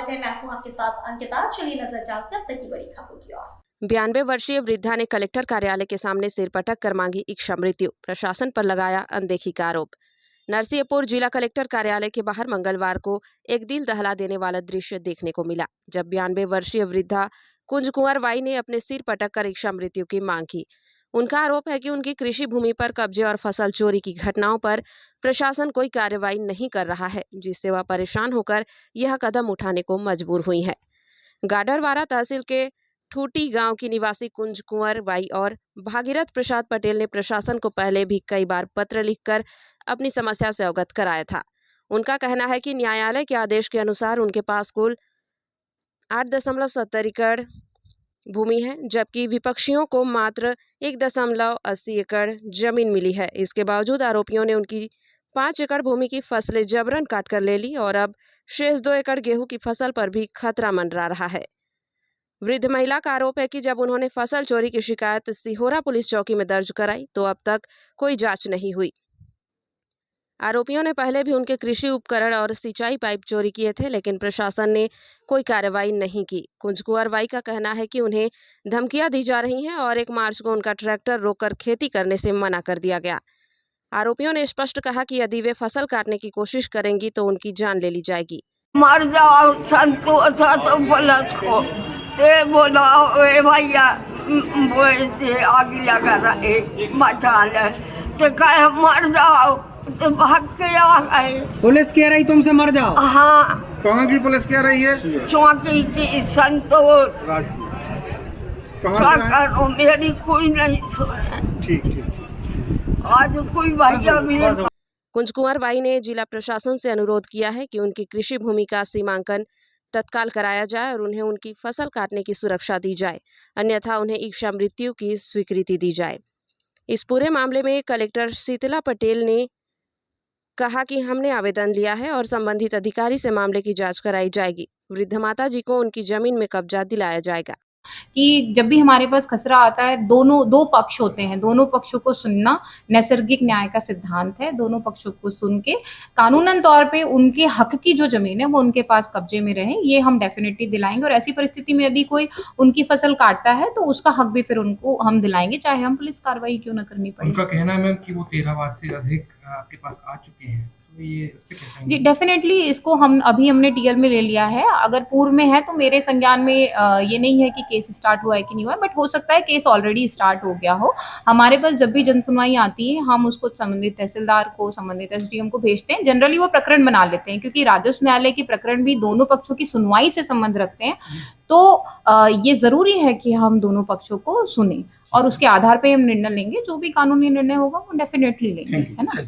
स्वागत है, मैं हूं आपके साथ अंकिता। चलिए नजर डालते हैं अब तक की बड़ी खबरों की ओर। 92 वर्षीय वृद्धा ने कलेक्टर कार्यालय के सामने सिर पटक कर मांगी इच्छा मृत्यु, प्रशासन पर लगाया अनदेखी का आरोप। नरसिंहपुर जिला कलेक्टर कार्यालय के बाहर मंगलवार को एक दिल दहला देने वाला दृश्य देखने को मिला, जब 92 वर्षीय वृद्धा कुंज कुंवर बाई ने अपने सिर पटक कर इच्छा मृत्यु की मांग की। उनका आरोप है कि उनकी कृषि भूमि पर कब्जे और फसल चोरी की घटनाओं पर प्रशासन कोई कार्रवाई नहीं कर रहा है, जिससे वह परेशान होकर यह कदम उठाने को मजबूर हुई है। गाडरवारा तहसील के ठूटी गांव की निवासी कुंज कुंवर बाई और भागीरथ प्रसाद पटेल ने प्रशासन को पहले भी कई बार पत्र लिखकर अपनी समस्या से अवगत कराया था। उनका कहना है कि न्यायालय के आदेश के अनुसार उनके पास कुल 8.70 एकड़ भूमि है, जबकि विपक्षियों को मात्र 1.80 एकड़ जमीन मिली है। इसके बावजूद आरोपियों ने उनकी 5 एकड़ भूमि की फसलें जबरन काट कर ले ली और अब शेष 2 एकड़ गेहूं की फसल पर भी खतरा मंडरा रहा है। वृद्ध महिला का आरोप है कि जब उन्होंने फसल चोरी की शिकायत सिहोरा पुलिस चौकी में दर्ज कराई तो अब तक कोई जांच नहीं हुई। आरोपियों ने पहले भी उनके कृषि उपकरण और सिंचाई पाइप चोरी किए थे, लेकिन प्रशासन ने कोई कार्रवाई नहीं की। कुंज कुंवर बाई का कहना है कि उन्हें धमकियां दी जा रही हैं और 1 मार्च को उनका ट्रैक्टर रोककर खेती करने से मना कर दिया गया। आरोपियों ने स्पष्ट कहा कि यदि वे फसल काटने की कोशिश करेंगी तो उनकी जान ले ली जाएगी। मर जाओ संतोष तो पुलिस को ते बोला भैया आग लगा रहे मचाल तो कहे मर जाओ तो भाग के आ गए। पुलिस कह रही तुमसे मर जाओ? हाँ। कहाँ की पुलिस कह रही है? चौकी की संतोष। करो मेरी कोई नहीं सुने। ठीक आज कोई भैया भी। कुंज कुंवर बाई ने जिला प्रशासन से अनुरोध किया है कि उनकी कृषि भूमि का सीमांकन तत्काल कराया जाए और उन्हें उनकी फसल काटने की सुरक्षा दी जाए, अन्यथा उन्हें इच्छा मृत्यु की स्वीकृति दी जाए। इस पूरे मामले में कलेक्टर शीतला पटेल ने कहा कि हमने आवेदन लिया है और संबंधित अधिकारी से मामले की जांच कराई जाएगी। वृद्ध माता जी को उनकी जमीन में कब्जा दिलाया जाएगा। कि जब भी हमारे पास खसरा आता है, दो पक्ष होते हैं, दोनों पक्षों को सुनना नैसर्गिक न्याय का सिद्धांत है। दोनों पक्षों को सुन के कानूनन तौर पे उनके हक की जो जमीन है वो उनके पास कब्जे में रहे, ये हम डेफिनेटली दिलाएंगे। और ऐसी परिस्थिति में यदि कोई उनकी फसल काटता है तो उसका हक भी फिर उनको हम दिलाएंगे, चाहे हम पुलिस कार्रवाई क्यों ना करनी पड़े। उनका कहना है मैम कि वो 13 बार से अधिक आपके पास आ चुके हैं, तो ये इस पे क्या कहेंगे? जी डेफिनेटली इसको हमने टीएल में ले लिया है। अगर पूर्व में है तो मेरे संज्ञान में ये नहीं है कि केस स्टार्ट हुआ है कि नहीं हुआ है, बट हो सकता है केस ऑलरेडी स्टार्ट हो गया हो। हमारे पास जब भी जनसुनवाई आती है हम उसको संबंधित तहसीलदार को, संबंधित एसडीएम को भेजते हैं। जनरली वो प्रकरण बना लेते हैं, क्योंकि राजस्व न्यायालय के प्रकरण भी दोनों पक्षों की सुनवाई से संबंध रखते हैं। तो ये जरूरी है कि हम दोनों पक्षों को सुने और उसके आधार पर हम निर्णय लेंगे। जो भी कानूनी निर्णय होगा वो डेफिनेटली लेंगे, है ना।